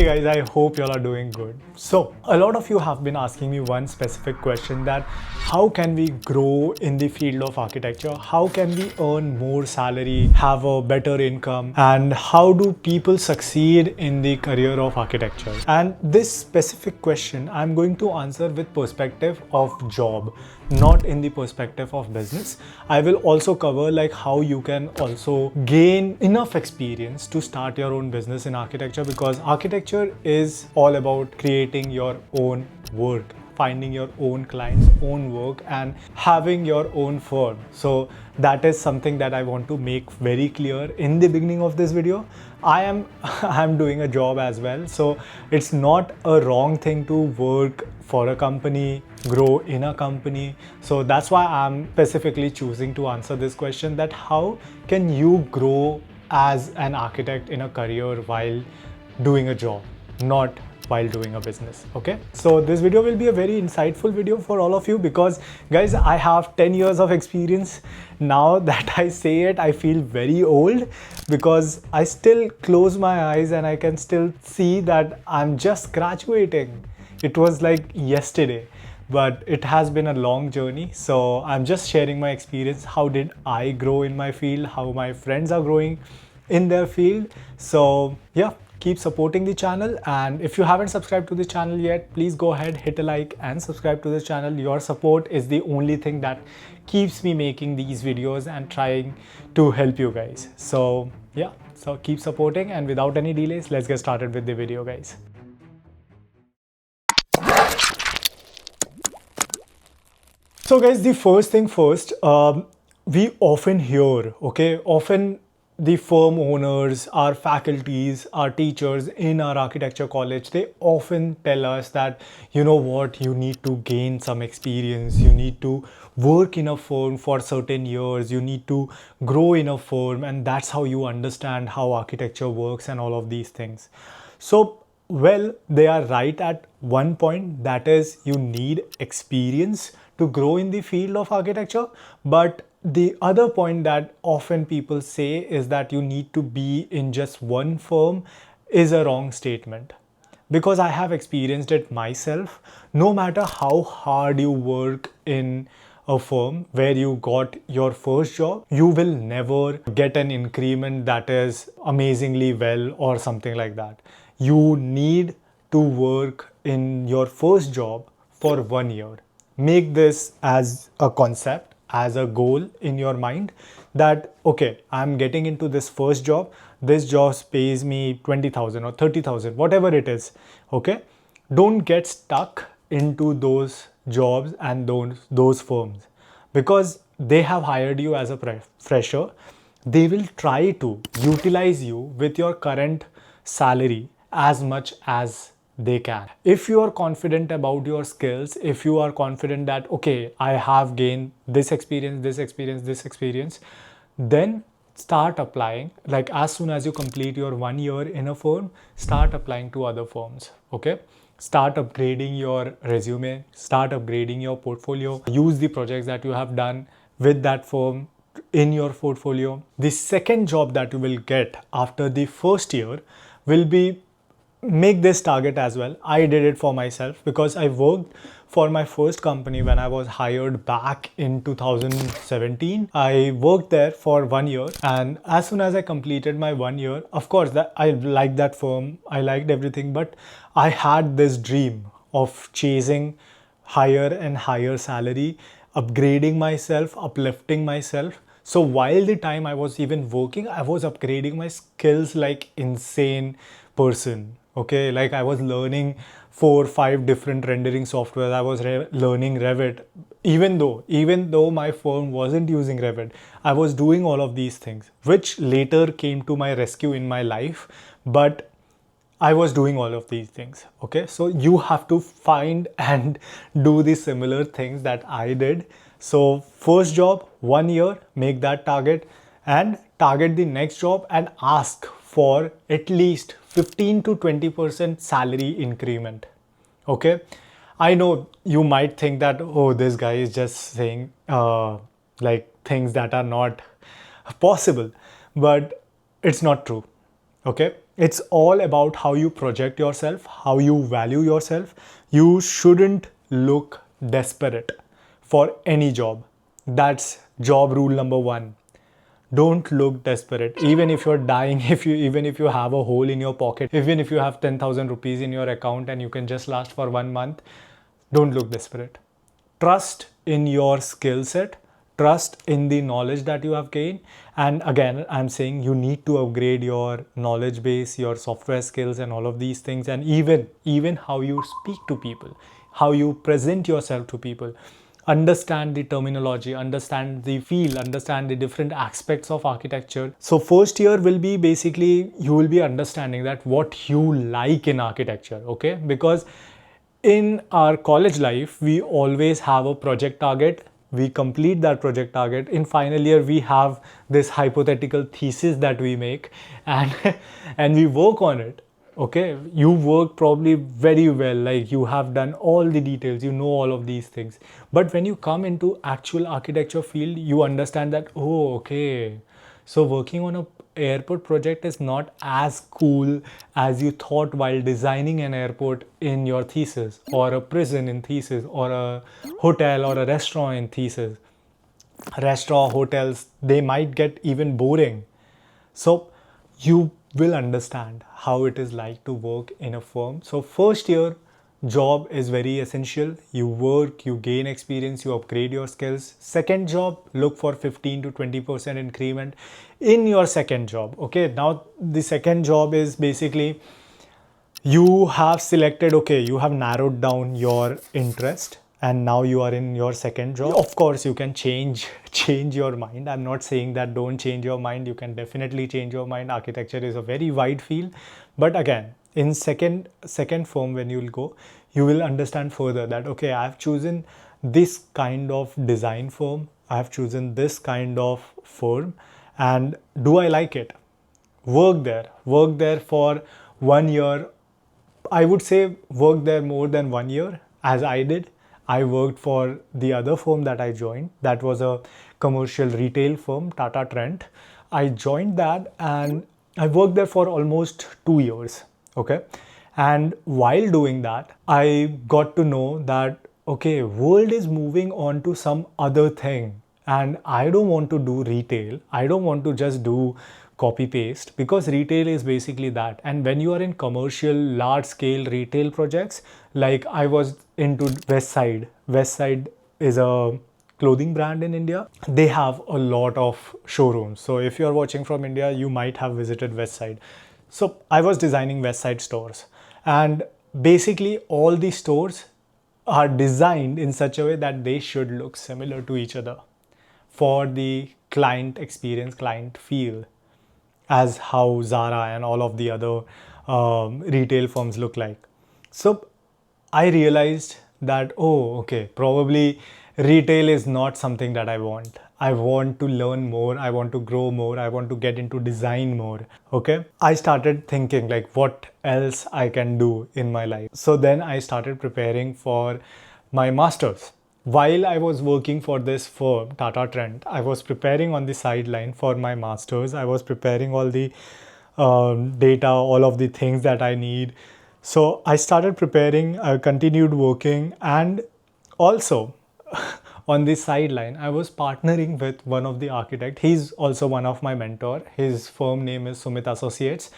Hey guys, I hope y'all are doing good. So, a lot of you have been asking me one specific question, that how can we grow in the field of architecture? How can we earn more salary, have a better income, and how do people succeed in the career of architecture? And this specific question I'm going to answer with perspective of job, not in the perspective of business. I will also cover like how you can also gain enough experience to start your own business in architecture, because architecture is all about creating your own work, finding your own clients, own work, and having your own firm. So that is something that I want to make very clear in the beginning of this video. I'm doing a job as well, so it's not a wrong thing to work for a company, grow in a company. So that's why I'm specifically choosing to answer this question, that how can you grow as an architect in a career while doing a job, not while doing a business. Okay, so this video will be a very insightful video for all of you, because guys, I have 10 years of experience. Now that I say it, I feel very old, because I still close my eyes and I can still see that I'm just graduating. It was like yesterday, but it has been a long journey. So I'm just sharing my experience. How did I grow in my field? How my friends are growing in their field. So yeah, keep supporting the channel, and if you haven't subscribed to the channel yet, please go ahead, hit a like and subscribe to this channel. Your support is the only thing that keeps me making these videos and trying to help you guys. So yeah, so keep supporting, and without any delays, let's get started with the video, guys. So guys, the first thing first, we often hear, often the firm owners, our faculties, our teachers in our architecture college, they often tell us that, you know what, you need to gain some experience, you need to work in a firm for certain years, you need to grow in a firm, and that's how you understand how architecture works and all of these things. So, well, they are right at one point, that is, you need experience to grow in the field of architecture. But the other point that often people say is that you need to be in just one firm is a wrong statement. Because I have experienced it myself. No matter how hard you work in a firm where you got your first job, you will never get an increment that is amazingly well or something like that. You need to work in your first job for 1 year. Make this as a concept, as a goal in your mind, that okay, I'm getting into this first job, this job pays me 20,000 or 30,000, whatever it is. Okay, don't get stuck into those jobs and those firms, because they have hired you as a fresher. They will try to utilize you with your current salary as much as they can. If you are confident about your skills, if you are confident that okay, I have gained this experience, this experience, then start applying. Like as soon as you complete your 1 year in a firm, start applying to other firms. Okay, start upgrading your resume, start upgrading your portfolio, use the projects that you have done with that firm in your portfolio. The second job that you will get after the first year will be, make this target as well. I did it for myself, because I worked for my first company when I was hired back in 2017. I worked there for 1 year, and as soon as I completed my 1 year, of course that I liked that firm, I liked everything, but I had this dream of chasing higher and higher salary, upgrading myself, uplifting myself. So while the time I was even working, I was upgrading my skills like insane person. Okay, like I was learning 4-5 different rendering software. I was learning Revit. Even though my firm wasn't using Revit, I was doing all of these things, which later came to my rescue in my life. But I was doing all of these things. Okay, so you have to find and do the similar things that I did. So first job, 1 year, make that target, and target the next job and ask for at least 15 to 20% salary increment. Okay, I know you might think that, oh, this guy is just saying like things that are not possible, but it's not true. Okay, It's all about how you project yourself, how you value yourself. You shouldn't look desperate for any job. That's job rule number one. Don't look desperate. Even if you're dying, if you even if you have a hole in your pocket, even if you have 10,000 rupees in your account and you can just last for 1 month, don't look desperate. Trust in your skill set, trust in the knowledge that you have gained. And again, I'm saying you need to upgrade your knowledge base, your software skills and all of these things, and even how you speak to people, how you present yourself to people. Understand the terminology, understand the feel, understand the different aspects of architecture. So first year will be basically you will be understanding that what you like in architecture, okay? Because in our college life, we always have a project target. We complete that project target. In final year, we have this hypothetical thesis that we make, and and we work on it. Okay, you work probably very well, like you have done all the details, you know all of these things. But when you come into actual architecture field, you understand that, oh, okay, so working on a airport project is not as cool as you thought while designing an airport in your thesis, or a prison in thesis, or a hotel or a restaurant in thesis. Restaurant, hotels, they might get even boring. So you will understand how it is like to work in a firm. So first year job is very essential. You work, you gain experience, you upgrade your skills. Second job, look for 15 to 20% increment in your second job. Okay, now the second job is basically you have selected, okay, you have narrowed down your interest, and now you are in your second job. Of course you can change your mind. I'm not saying that don't change your mind. You can definitely change your mind. Architecture is a very wide field. But again, in second firm, when you will go, you will understand further that, okay, I've chosen this kind of design firm, I've chosen this kind of firm, and do I like it? Work there for 1 year. I would say work there more than 1 year, as I did. I worked for the other firm that I joined. That was a commercial retail firm, Tata Trent. I joined that and I worked there for almost 2 years. Okay. And while doing that, I got to know that, okay, world is moving on to some other thing. And I don't want to do retail. I don't want to just do copy paste, because retail is basically that. And when you are in commercial large scale retail projects, like I was into Westside is a clothing brand in India. They have a lot of showrooms. So if you're watching from India, you might have visited Westside. So I was designing Westside stores, and basically all the stores are designed in such a way that they should look similar to each other for the client experience, client feel, as how Zara and all of the other retail firms look like. So I realized that, oh, okay, probably retail is not something that I want. I want to learn more. I want to grow more. I want to get into design more. Okay. I started thinking like what else I can do in my life. So then I started preparing for my master's. While I was working for this firm, Tata Trent, I was preparing on the sideline for my master's. I was preparing all the data, all of the things that I need. So I started preparing, I continued working, and also on the sideline, I was partnering with one of the architect. He's also one of my mentor. His firm name is Sumit Associates,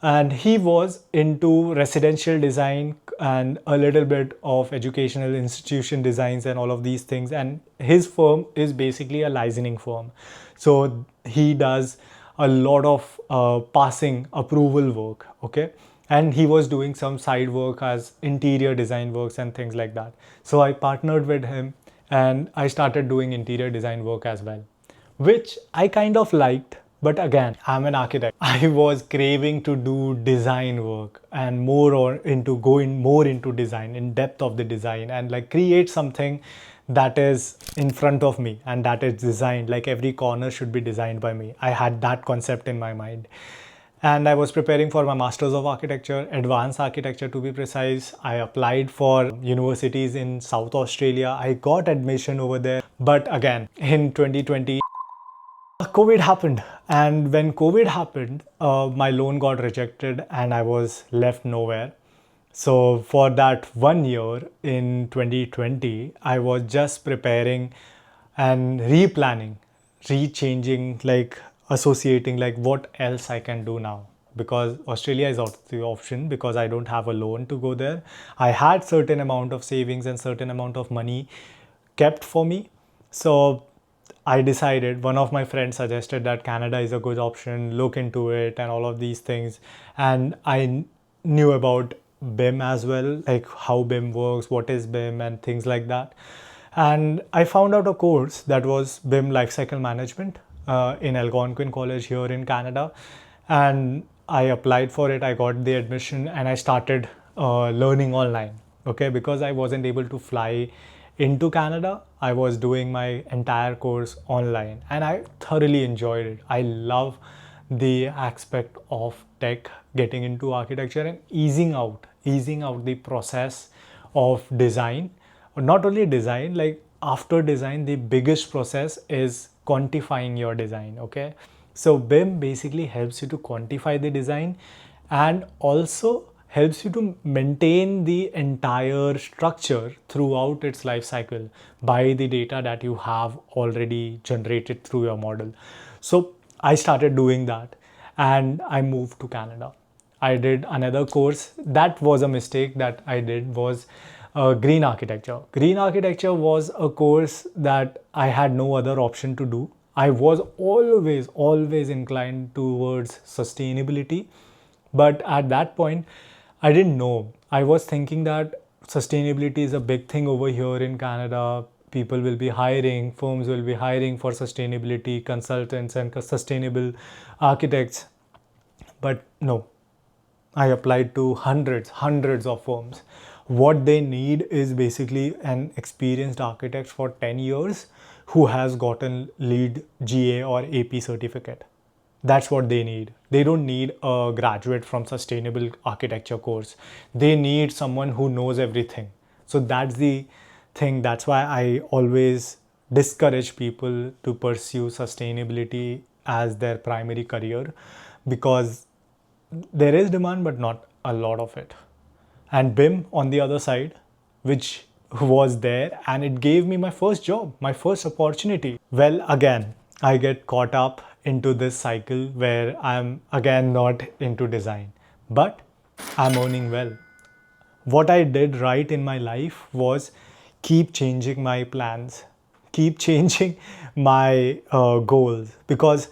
and he was into residential design and a little bit of educational institution designs and all of these things. And his firm is basically a licensing firm, so he does a lot of passing approval work. Okay. And he was doing some side work as interior design works and things like that. So I partnered with him and I started doing interior design work as well, which I kind of liked. But again, I'm an architect. I was craving to do design work and more or into going more into design, in depth of the design, and like create something that is in front of me and that is designed, like every corner should be designed by me. I had that concept in my mind. And I was preparing for my Masters of Architecture, Advanced Architecture to be precise. I applied for universities in South Australia. I got admission over there. But again, in 2020, COVID happened, and when COVID happened, my loan got rejected, and I was left nowhere. So for that 1 year in 2020, I was just preparing and replanning, rechanging, like associating, like what else I can do now. Because Australia is out of the option because I don't have a loan to go there. I had certain amount of savings and certain amount of money kept for me. So I decided, one of my friends suggested that Canada is a good option, look into it, and all of these things. And I knew about BIM as well, like how BIM works, what is BIM, and things like that. And I found out a course that was BIM Lifecycle Management in Algonquin College here in Canada. And I applied for it, I got the admission, and I started learning online. Okay, because I wasn't able to fly into Canada, I was doing my entire course online, and I thoroughly enjoyed it. I love the aspect of tech getting into architecture and easing out the process of design. Not only design, like after design, the biggest process is quantifying your design. Okay, so BIM basically helps you to quantify the design and also helps you to maintain the entire structure throughout its life cycle by the data that you have already generated through your model. So I started doing that, and I moved to Canada. I did another course. That was a mistake that I did, was green architecture. Green architecture was a course that I had no other option to do. I was always inclined towards sustainability, but at that point, I didn't know. I was thinking that sustainability is a big thing over here in Canada. People will be hiring, firms will be hiring for sustainability consultants and sustainable architects. But no, I applied to hundreds of firms. What they need is basically an experienced architect for 10 years who has gotten lead GA or AP certificate. That's what they need. They don't need a graduate from sustainable architecture course. They need someone who knows everything. So that's the thing. That's why I always discourage people to pursue sustainability as their primary career, because there is demand but not a lot of it. And BIM on the other side, which was there, and it gave me my first job, my first opportunity. Well, again, I get caught up into this cycle where I'm again not into design, but I'm earning well. What I did right in my life was keep changing my plans, keep changing my goals, because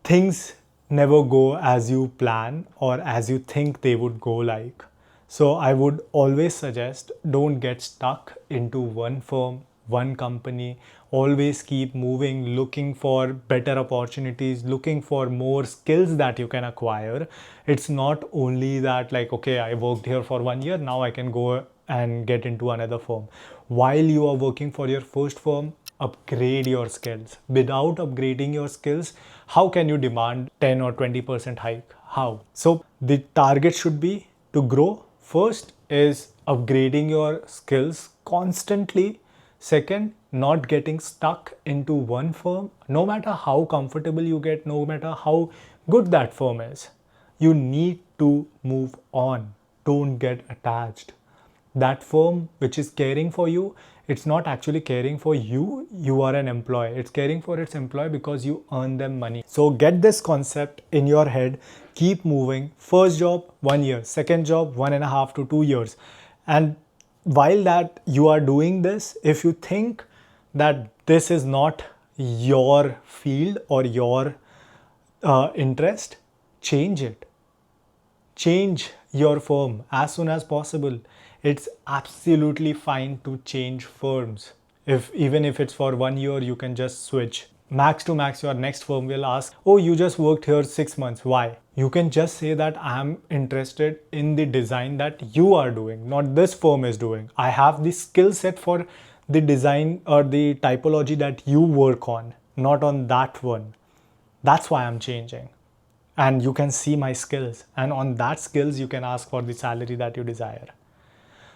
things never go as you plan or as you think they would go like. So I would always suggest, don't get stuck into one firm, one company. Always keep moving, looking for better opportunities, looking for more skills that you can acquire. It's not only that, like, okay, I worked here for 1 year, now I can go and get into another firm. While you are working for your first firm, upgrade your skills. Without upgrading your skills, how can you demand 10 or 20% hike? How? So the target should be to grow. First is upgrading your skills constantly. Second, not getting stuck into one firm. No matter how comfortable you get, no matter how good that firm is, you need to move on. Don't get attached. That firm which is caring for you, it's not actually caring for you. You are an employee. It's caring for its employee because you earn them money. So get this concept in your head. Keep moving. First job, 1 year. Second job, 1.5 to 2 years. And while that you are doing this, if you think that this is not your field or your interest, change it. Change your firm as soon as possible. It's absolutely fine to change firms. If even if it's for 1 year, you can just switch. Max to max, your next firm will ask, oh, you just worked here 6 months. Why? You can just say that I'm interested in the design that you are doing, not this firm is doing. I have the skill set for the design or the typology that you work on, not on that one. That's why I'm changing. And you can see my skills, and on that skills you can ask for the salary that you desire.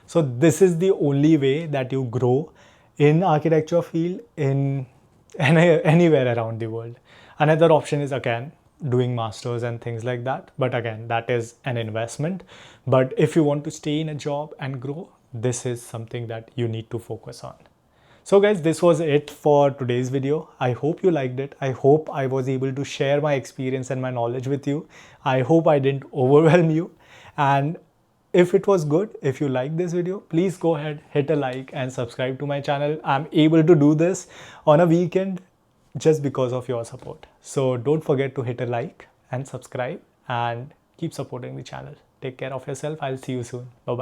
So this is the only way that you grow in architecture field in anywhere around the world. Another option is again doing masters and things like that, but again that is an investment. But if you want to stay in a job and grow, this is something that you need to focus on. So guys, this was it for today's video. I hope you liked it. I hope I was able to share my experience and my knowledge with you. I hope I didn't overwhelm you. And if it was good, if you like this video, please go ahead, hit a like and subscribe to my channel. I'm able to do this on a weekend just because of your support. So don't forget to hit a like and subscribe and keep supporting the channel. Take care of yourself. I'll see you soon. Bye bye.